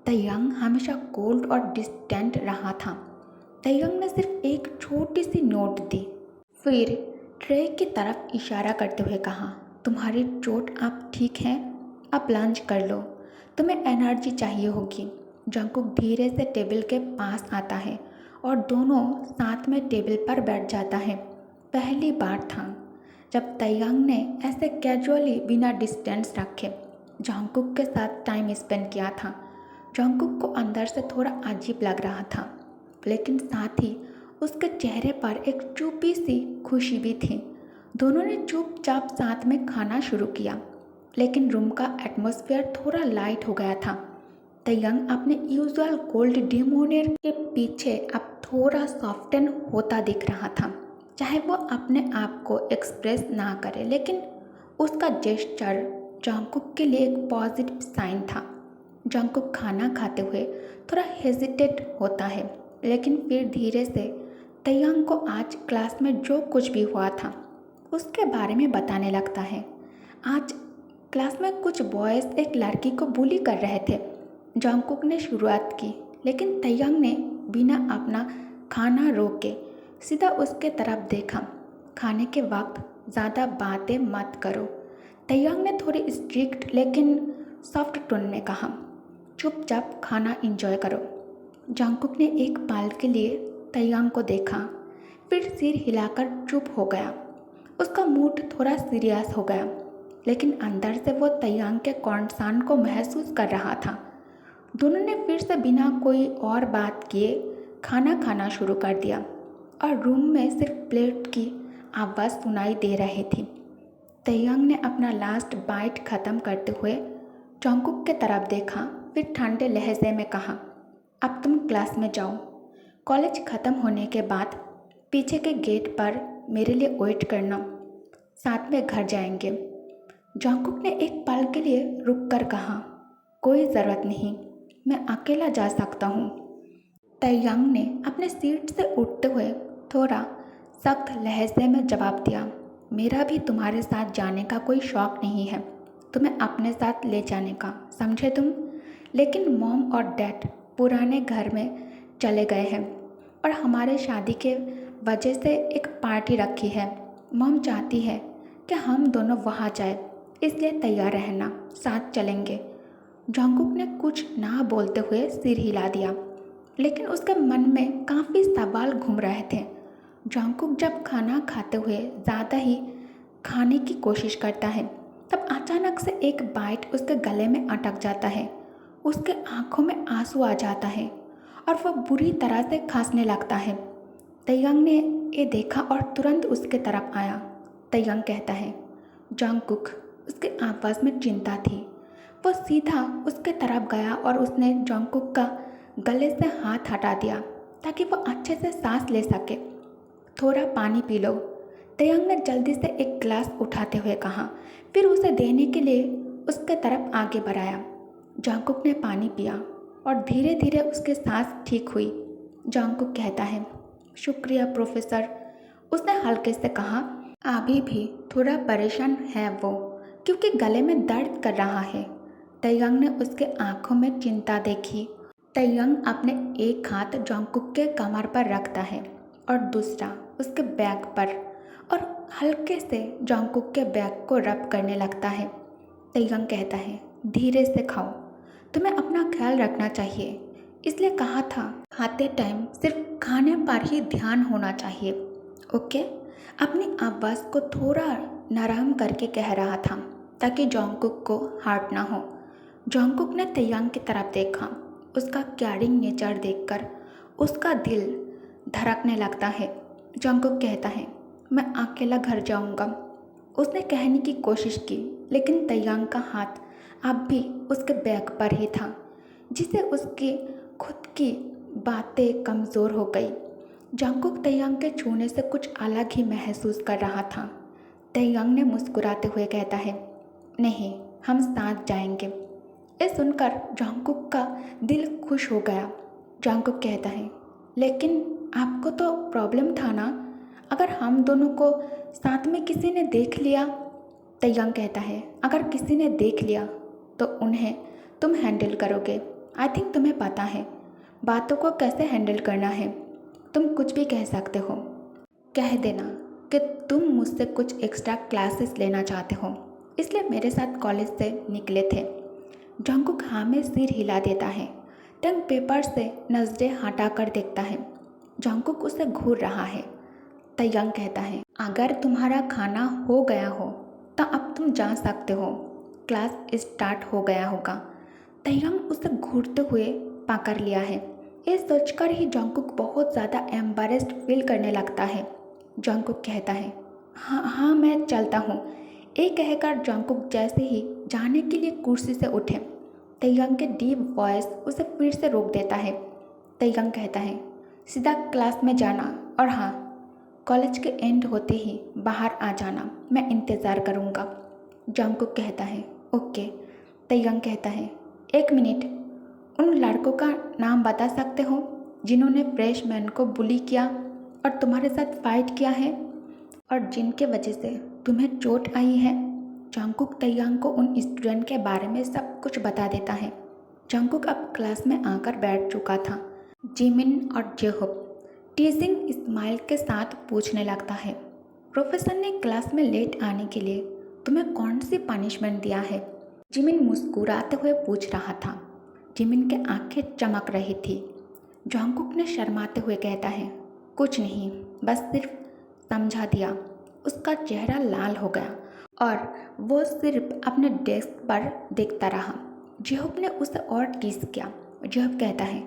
तयंग हमेशा कोल्ड और डिस्टेंट रहा था। तयंग ने सिर्फ एक छोटी सी नोट दी, फिर ट्रे की तरफ इशारा करते हुए कहा, तुम्हारी चोट आप ठीक हैं? अब लंच कर लो, तुम्हें एनर्जी चाहिए होगी। जंगकुक धीरे से टेबल के पास आता है और दोनों साथ में टेबल पर बैठ जाता है। पहली बार था जब तयंग ने ऐसे कैजुअली बिना डिस्टेंस रखे जंगकुक के साथ टाइम स्पेंड किया था। जंगकुक को अंदर से थोड़ा अजीब लग रहा था, लेकिन साथ ही उसके चेहरे पर एक चुपी सी खुशी भी थी। दोनों ने चुपचाप साथ में खाना शुरू किया, लेकिन रूम का एटमॉस्फेयर थोड़ा लाइट हो गया था। तयंग अपने यूजुअल कोल्ड डिमोनियर के पीछे अब थोड़ा सॉफ्टन होता दिख रहा था। चाहे वो अपने आप को एक्सप्रेस ना करे, लेकिन उसका जेस्चर जंगकुक के लिए एक पॉजिटिव साइन था। जंगकुक खाना खाते हुए थोड़ा हेजिटेट होता है, लेकिन फिर धीरे से तयंग को आज क्लास में जो कुछ भी हुआ था उसके बारे में बताने लगता है। आज क्लास में कुछ बॉयज़ एक लड़की को बुली कर रहे थे। जंगकुक ने शुरुआत की, लेकिन तयंग ने बिना अपना खाना रोके सीधा उसके तरफ देखा। खाने के वक्त ज़्यादा बातें मत करो, तयंग ने थोड़ी स्ट्रिक्ट लेकिन सॉफ्ट टोन में कहा। चुपचाप खाना एंजॉय करो। जंगकुक ने एक पल के लिए तयंग को देखा, फिर सिर हिलाकर चुप हो गया। उसका मूड थोड़ा सीरियस हो गया, लेकिन अंदर से वो तयंग के कॉन्सर्न को महसूस कर रहा था। दोनों ने फिर से बिना कोई और बात किए खाना खाना शुरू कर दिया और रूम में सिर्फ प्लेट की आवाज़ सुनाई दे रही थी। तयंग ने अपना लास्ट बाइट ख़त्म करते हुए जंगकुक के तरफ देखा, फिर ठंडे लहजे में कहा, अब तुम क्लास में जाओ। कॉलेज ख़त्म होने के बाद पीछे के गेट पर मेरे लिए वेट करना, साथ में घर जाएंगे। जंगकुक ने एक पल के लिए रुककर कहा, कोई ज़रूरत नहीं, मैं अकेला जा सकता हूँ। तयंग ने अपने सीट से उठते हुए थोड़ा सख्त लहजे में जवाब दिया, मेरा भी तुम्हारे साथ जाने का कोई शौक़ नहीं है, तुम्हें अपने साथ ले जाने का, समझे तुम? लेकिन मॉम और डैड पुराने घर में चले गए हैं और हमारे शादी के वजह से एक पार्टी रखी है। मॉम चाहती है कि हम दोनों वहाँ जाए, इसलिए तैयार रहना, साथ चलेंगे। जंगकुक ने कुछ ना बोलते हुए सिर हिला दिया, लेकिन उसके मन में काफ़ी सवाल घूम रहे थे। जंगकुक जब खाना खाते हुए ज़्यादा ही खाने की कोशिश करता है, तब अचानक से एक बाइट उसके गले में अटक जाता है। उसके आंखों में आंसू आ जाता है और वह बुरी तरह से खांसने लगता है। तयंग ने ये देखा और तुरंत उसके तरफ आया। तयंग कहता है, जंगकुक। उसके आवाज़ में चिंता थी। वो सीधा उसके तरफ गया और उसने जंगकुक का गले से हाथ हटा दिया ताकि वो अच्छे से सांस ले सके। थोड़ा पानी पी लो, तयंग ने जल्दी से एक गिलास उठाते हुए कहा, फिर उसे देने के लिए उसके तरफ आगे बढ़ाया। जंगकुक ने पानी पिया और धीरे धीरे उसकी सांस ठीक हुई। जंगकुक कहता है, शुक्रिया प्रोफेसर। उसने हल्के से कहा, अभी भी थोड़ा परेशान है वो, क्योंकि गले में दर्द कर रहा है। तयंग ने उसके आंखों में चिंता देखी। तयंग अपने एक हाथ जंगकुक के कमर पर रखता है और दूसरा उसके बैक पर और हल्के से जंगकुक के बैक को रब करने लगता है। तयंग कहता है, धीरे से खाओ, तुम्हें अपना ख्याल रखना चाहिए, इसलिए कहा था खाते टाइम सिर्फ खाने पर ही ध्यान होना चाहिए, ओके? अपनी आवाज़ को थोड़ा नरम करके कह रहा था ताकि जंगकुक को हर्ट ना हो। जंगकुक ने तयंग की तरफ देखा। उसका केयरिंग नेचर देखकर उसका दिल धड़कने लगता है। जंगकुक कहता है, मैं अकेला घर जाऊंगा। उसने कहने की कोशिश की, लेकिन तयंग का हाथ अब भी उसके बैक पर ही था, जिससे उसकी खुद की बातें कमज़ोर हो गई। जंगकुक तयंग के छूने से कुछ अलग ही महसूस कर रहा था। तयंग ने मुस्कुराते हुए कहता है, नहीं, हम साथ जाएंगे। ये सुनकर जंगकुक का दिल खुश हो गया। जंगकुक कहता है, लेकिन आपको तो प्रॉब्लम था ना, अगर हम दोनों को साथ में किसी ने देख लिया? तयंग कहता है, अगर किसी ने देख लिया तो उन्हें तुम हैंडल करोगे, आई थिंक तुम्हें पता है बातों को कैसे हैंडल करना है। तुम कुछ भी कह सकते हो। कह देना कि तुम मुझसे कुछ एक्स्ट्रा क्लासेस लेना चाहते हो, इसलिए मेरे साथ कॉलेज से निकले थे। जंगकुक हाँ में सिर हिला देता है। टंग पेपर से नजरें हटाकर देखता है। जंगकुक उसे घूर रहा है। तयंग कहता है, अगर तुम्हारा खाना हो गया हो तो अब तुम जा सकते हो, क्लास स्टार्ट हो गया होगा। तयंग उसे घूरते हुए पकड़ लिया है। ये सोचकर ही जंगकुक बहुत ज़्यादा एम्बैरेस्ड फील करने लगता है। जंगकुक कहता है, हाँ मैं चलता हूँ। ये कहकर जंगकुक जैसे ही जाने के लिए कुर्सी से उठे, तयंग के डीप वॉइस उसे फिर से रोक देता है। तयंग कहता है, सीधा क्लास में जाना, और हाँ, कॉलेज के एंड होते ही बाहर आ जाना, मैं इंतज़ार करूँगा। जंगकुक कहता है, ओके। तयंग कहता है, एक मिनट, उन लड़कों का नाम बता सकते हो जिन्होंने फ्रेशमैन को बुली किया और तुम्हारे साथ फाइट किया है और जिनके वजह से तुम्हें चोट आई है? जंगकुक तयंग को उन स्टूडेंट के बारे में सब कुछ बता देता है। जंगकुक अब क्लास में आकर बैठ चुका था। जिमिन और जेहोब टीजिंग स्माइल के साथ पूछने लगता है, प्रोफेसर ने क्लास में लेट आने के लिए तुम्हें कौन सी पनिशमेंट दिया है? जिमिन मुस्कुराते हुए पूछ रहा था। जिमिन के आंखें चमक रही थी। जंगकुक ने शर्माते हुए कहता है, कुछ नहीं, बस सिर्फ समझा दिया। उसका चेहरा लाल हो गया और वो सिर्फ अपने डेस्क पर देखता रहा। जेहोब ने उसे और टीज किया। जेहोब कहता है,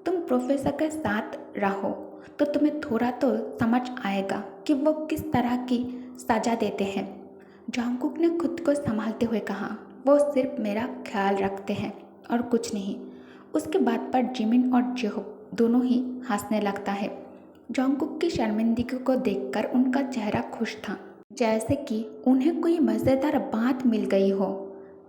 तुम प्रोफेसर के साथ रहो तो तुम्हें थोड़ा तो समझ आएगा कि वो किस तरह की सज़ा देते हैं। जंगकुक ने खुद को संभालते हुए कहा, वो सिर्फ मेरा ख्याल रखते हैं और कुछ नहीं। उसके बाद पर जिमिन और जेहोब दोनों ही हंसने लगता है। जंगकुक की शर्मिंदगी को देखकर उनका चेहरा खुश था, जैसे कि उन्हें कोई मज़ेदार बात मिल गई हो।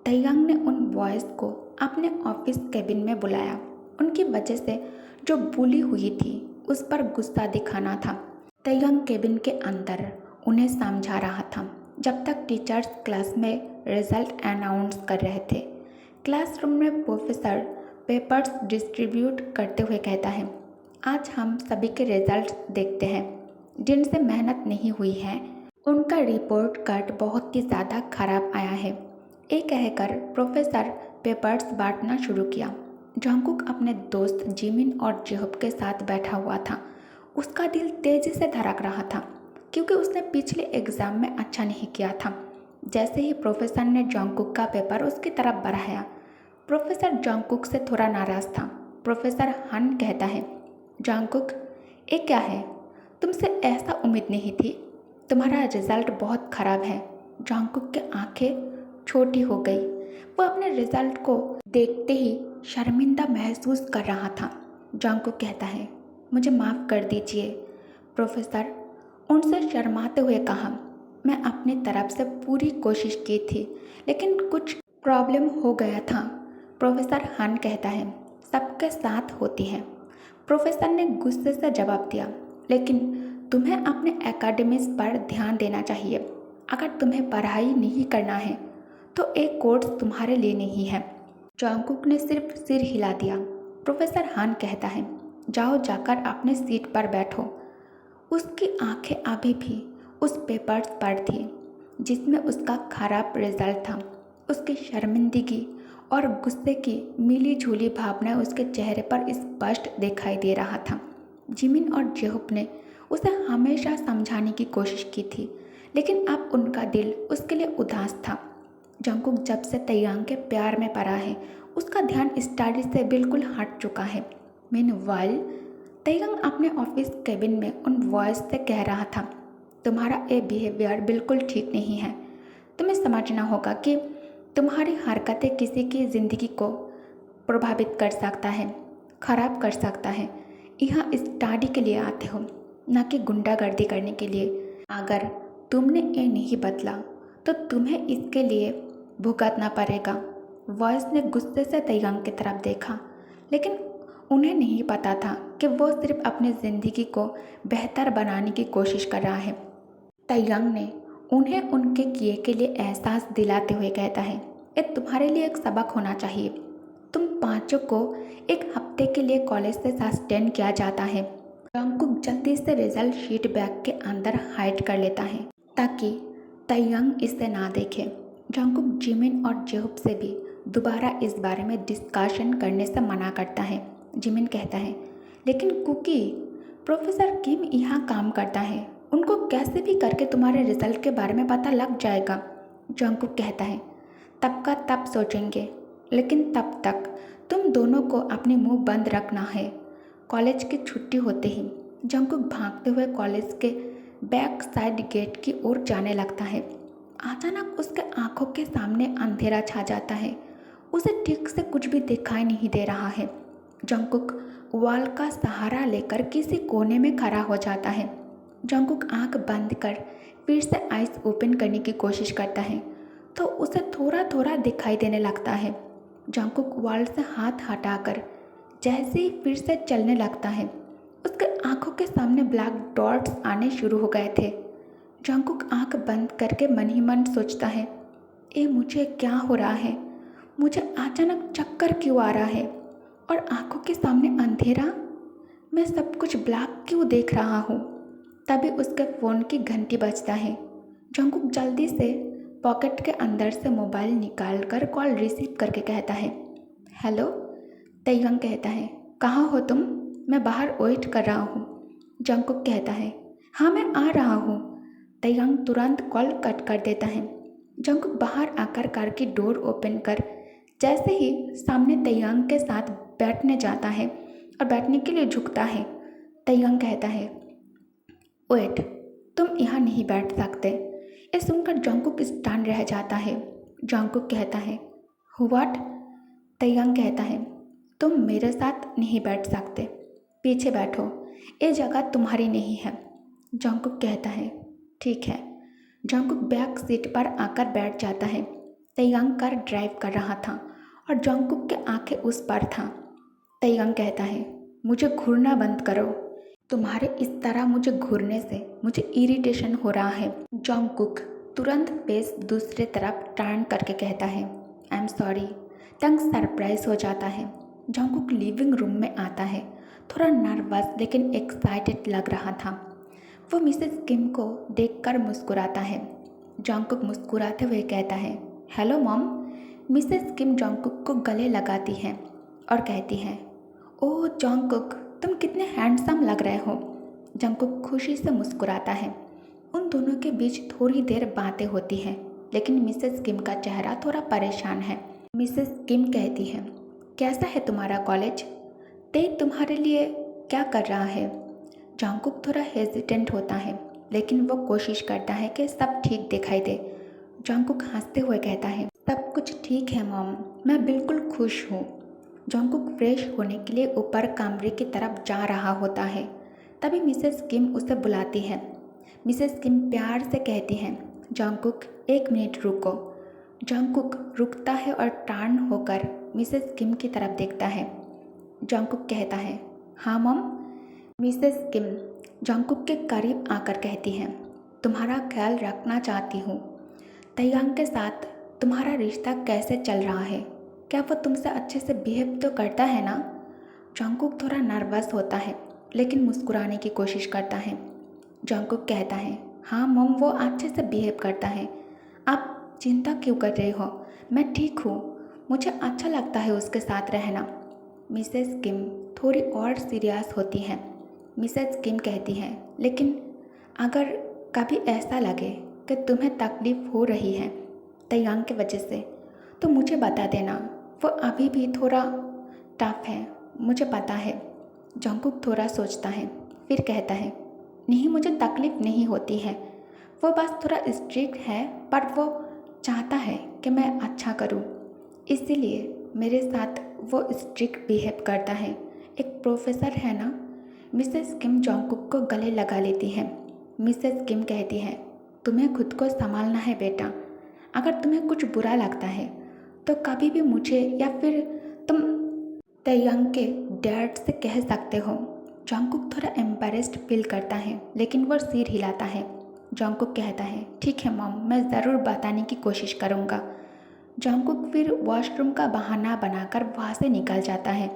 तयंग ने उन बॉयज़ को अपने ऑफिस कैबिन में बुलाया। उनकी वजह से जो बुली हुई थी उस पर गुस्सा दिखाना था। तयंग कैबिन के अंदर उन्हें समझा रहा था, जब तक टीचर्स क्लास में रिजल्ट अनाउंस कर रहे थे। क्लासरूम में प्रोफेसर पेपर्स डिस्ट्रीब्यूट करते हुए कहता है, आज हम सभी के रिजल्ट देखते हैं। जिनसे मेहनत नहीं हुई है उनका रिपोर्ट कार्ड बहुत ही ज़्यादा खराब आया है। ये कहकर प्रोफेसर पेपर्स बांटना शुरू किया। जंगकुक अपने दोस्त जिमिन और जेहोब के साथ बैठा हुआ था। उसका दिल तेजी से धड़क रहा था क्योंकि उसने पिछले एग्ज़ाम में अच्छा नहीं किया था। जैसे ही प्रोफेसर ने जंगकुक का पेपर उसकी तरफ बढ़ाया, प्रोफेसर जंगकुक से थोड़ा नाराज़ था। प्रोफेसर हन कहता है, जंगकुक, ये क्या है? तुमसे ऐसा उम्मीद नहीं थी। तुम्हारा रिजल्ट बहुत ख़राब है। जंगकुक की आंखें छोटी हो गई। वो अपने रिजल्ट को देखते ही शर्मिंदा महसूस कर रहा था। जंगकुक कहता है, मुझे माफ़ कर दीजिए। प्रोफेसर उनसे शर्माते हुए कहा, मैं अपनी तरफ से पूरी कोशिश की थी लेकिन कुछ प्रॉब्लम हो गया था। प्रोफेसर हन कहता है, सबके साथ होती है। प्रोफेसर ने गुस्से से जवाब दिया, लेकिन तुम्हें अपने एकेडमिक्स पर ध्यान देना चाहिए। अगर तुम्हें पढ़ाई नहीं करना है तो एक कोर्स तुम्हारे लिए नहीं है। जंगकुक ने सिर्फ सिर हिला दिया। प्रोफेसर हान कहता है, जाओ जाकर अपने सीट पर बैठो। उसकी आंखें अभी भी उस पेपर्स पर थी जिसमें उसका खराब रिजल्ट था। उसकी शर्मिंदगी और गुस्से की मिली जुली भावनाएं उसके चेहरे पर स्पष्ट दिखाई दे रहा था। जिमिन और जेहोब ने उसे हमेशा समझाने की कोशिश की थी, लेकिन अब उनका दिल उसके लिए उदास था। जंगकुक जब से तयंग के प्यार में पड़ा है, उसका ध्यान स्टडी से बिल्कुल हट चुका है। मीनवाइल तयंग अपने ऑफिस कैबिन में उन वॉयस से कह रहा था, तुम्हारा ये बिहेवियर बिल्कुल ठीक नहीं है। तुम्हें समझना होगा कि तुम्हारी हरकतें किसी की ज़िंदगी को प्रभावित कर सकता है, खराब कर सकता है। यहाँ स्टडी के लिए आते हो, न कि गुंडागर्दी करने के लिए। अगर तुमने ये नहीं बदला तो तुम्हें इसके लिए भुगतना पड़ेगा। वॉइस ने गुस्से से तयंग की तरफ देखा, लेकिन उन्हें नहीं पता था कि वो सिर्फ अपनी ज़िंदगी को बेहतर बनाने की कोशिश कर रहा है। तयंग ने उन्हें उनके किए के लिए एहसास दिलाते हुए कहता है, ये तुम्हारे लिए एक सबक होना चाहिए। तुम पांचों को एक हफ्ते के लिए कॉलेज से सस्पेंड किया जाता है। जंगकुक जल्दी से रिजल्ट शीट बैग के अंदर हाइड कर लेता है ताकि तयंग इसे ना देखे। जंगकुक जिमिन और जेहोब से भी दोबारा इस बारे में डिस्कशन करने से मना करता है। जिमिन कहता है, लेकिन कुकी, प्रोफेसर किम यहाँ काम करता है, उनको कैसे भी करके तुम्हारे रिजल्ट के बारे में पता लग जाएगा। जंगकुक कहता है, तब का तब सोचेंगे, लेकिन तब तक तुम दोनों को अपने मुंह बंद रखना है। कॉलेज की छुट्टी होते ही जंगकुक भागते हुए कॉलेज के बैक साइड गेट की ओर जाने लगता है। अचानक उसके आंखों के सामने अंधेरा छा जाता है। उसे ठीक से कुछ भी दिखाई नहीं दे रहा है। जंगकुक वॉल का सहारा लेकर किसी कोने में खड़ा हो जाता है। जंगकुक आंख बंद कर फिर से आइज ओपन करने की कोशिश करता है तो उसे थोड़ा थोड़ा दिखाई देने लगता है। जंगकुक वॉल से हाथ हटाकर जैसे ही फिर से चलने लगता है, उसके आंखों के सामने ब्लैक डॉट्स आने शुरू हो गए थे। जंगकुक आंख बंद करके मन ही मन सोचता है, ये मुझे क्या हो रहा है? मुझे अचानक चक्कर क्यों आ रहा है और आंखों के सामने अंधेरा? मैं सब कुछ ब्लैक क्यों देख रहा हूँ? तभी उसके फ़ोन की घंटी बजता है। जंगकुक जल्दी से पॉकेट के अंदर से मोबाइल निकाल कर कॉल रिसीव करके कहता है, हेलो। तयंग कहता है, कहाँ हो तुम? मैं बाहर वेट कर रहा हूँ। जंगकुक कहता है, हाँ मैं आ रहा हूँ। तयंग तुरंत कॉल कट कर देता है। जंगकुक बाहर आकर कार की डोर ओपन कर जैसे ही सामने तयंग के साथ बैठने जाता है और बैठने के लिए झुकता है, तयंग कहता है, वेट, तुम यहाँ नहीं बैठ सकते। ये सुनकर जंगकुक स्टन रह जाता है। जंगकुक कहता है, व्हाट? तयंग कहता है, तुम मेरे साथ नहीं बैठ सकते, पीछे बैठो, ये जगह तुम्हारी नहीं है। जंगकुक कहता है, ठीक है। जंगकुक बैक सीट पर आकर बैठ जाता है। तयंग कार ड्राइव कर रहा था और जंगकुक के आंखें उस पर था। तयंग कहता है, मुझे घूरना बंद करो। तुम्हारे इस तरह मुझे घूरने से मुझे इरिटेशन हो रहा है। जंगकुक तुरंत फेस दूसरे तरफ टर्न करके कहता है, आई एम सॉरी। तंग सरप्राइज हो जाता है। जंगकुक लिविंग रूम में आता है, थोड़ा नर्वस लेकिन एक्साइटेड लग रहा था। वो मिसेस किम को देखकर मुस्कुराता है। जंगकुक मुस्कुराते हुए कहता है, हेलो मॉम। मिसेस किम जंगकुक को गले लगाती है और कहती है, ओह जंगकुक, तुम कितने हैंडसम लग रहे हो। जंगकुक खुशी से मुस्कुराता है। उन दोनों के बीच थोड़ी देर बातें होती हैं, लेकिन मिसेस किम का चेहरा थोड़ा परेशान है। मिसेस किम कहती है, कैसा है तुम्हारा कॉलेज? ते तुम्हारे लिए क्या कर रहा है? जंगकुक थोड़ा हेजिटेंट होता है, लेकिन वो कोशिश करता है कि सब ठीक दिखाई दे। जंगकुक हंसते हुए कहता है, सब कुछ ठीक है मॉम, मैं बिल्कुल खुश हूँ। जंगकुक फ्रेश होने के लिए ऊपर कमरे की तरफ जा रहा होता है। तभी मिसेस किम उसे बुलाती है। मिसेस किम प्यार से कहती हैं, जंगकुक 1 मिनट रुको। जंगकुक रुकता है और टर्न होकर मिसेस किम की तरफ देखता है। जंगकुक कहता है, हाँ मॉम। मिसेस किम जंगकुक के करीब आकर कहती हैं, तुम्हारा ख्याल रखना चाहती हूँ। तयंग के साथ तुम्हारा रिश्ता कैसे चल रहा है? क्या वो तुमसे अच्छे से बिहेव तो करता है ना? जंगकुक थोड़ा नर्वस होता है, लेकिन मुस्कुराने की कोशिश करता है। जंगकुक कहता है, हाँ मॉम, वो अच्छे से बिहेव करता है। आप चिंता क्यों कर रहे हो? मैं ठीक हूँ, मुझे अच्छा लगता है उसके साथ रहना। मिसेस किम थोड़ी और सीरियस होती हैं। मिसेस किम कहती हैं, लेकिन अगर कभी ऐसा लगे कि तुम्हें तकलीफ़ हो रही है तयंग की वजह से, तो मुझे बता देना। वो अभी भी थोड़ा टफ है, मुझे पता है। जंगकुक थोड़ा सोचता है, फिर कहता है, नहीं, मुझे तकलीफ़ नहीं होती है। वो बस थोड़ा स्ट्रिक्ट है, पर वो चाहता है कि मैं अच्छा करूं, इसीलिए मेरे साथ वो स्ट्रिक्ट बिहेव करता है। एक प्रोफेसर है ना। मिसेस किम जंगकुक को गले लगा लेती है। मिसेस किम कहती है, तुम्हें खुद को संभालना है बेटा। अगर तुम्हें कुछ बुरा लगता है तो कभी भी मुझे या फिर तुम तयंग के डैड से कह सकते हो। जंगकुक थोड़ा एम्बैरेस्ड फील करता है, लेकिन वो सिर हिलाता है। जंगकुक कहता है, ठीक है मॉम, मैं ज़रूर बताने की कोशिश करूँगा। जंगकुक फिर वॉशरूम का बहाना बनाकर वहाँ से निकल जाता है।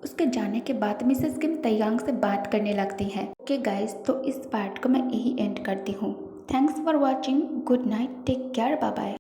उसके जाने के बाद मिसेस किम तैयांग से बात करने लगती है। ओके गाइस, तो इस पार्ट को मैं यही एंड करती हूँ। Thanks for watching. Good night, take care, bye bye.